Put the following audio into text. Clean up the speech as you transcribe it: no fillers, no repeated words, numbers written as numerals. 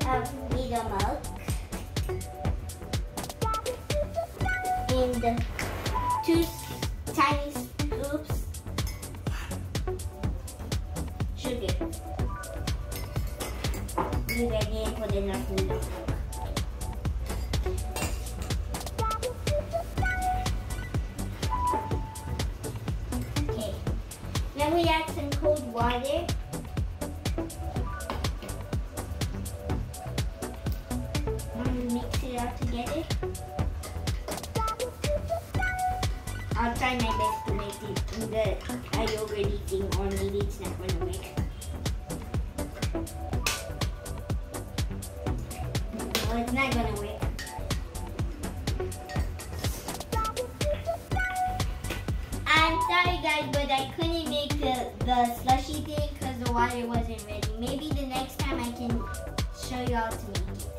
have Nido Milk and 2 tiny scoops sugar. We ready and put enough Nido Milk. Okay, now we add some cold water. Mix it all together. I'll try my best to make it a yogurty thing, or maybe it's not going to work. No, it's not going to work. I'm sorry guys, but I couldn't make the slushy thing because the water wasn't ready. Maybe the next time I can show you how to make it.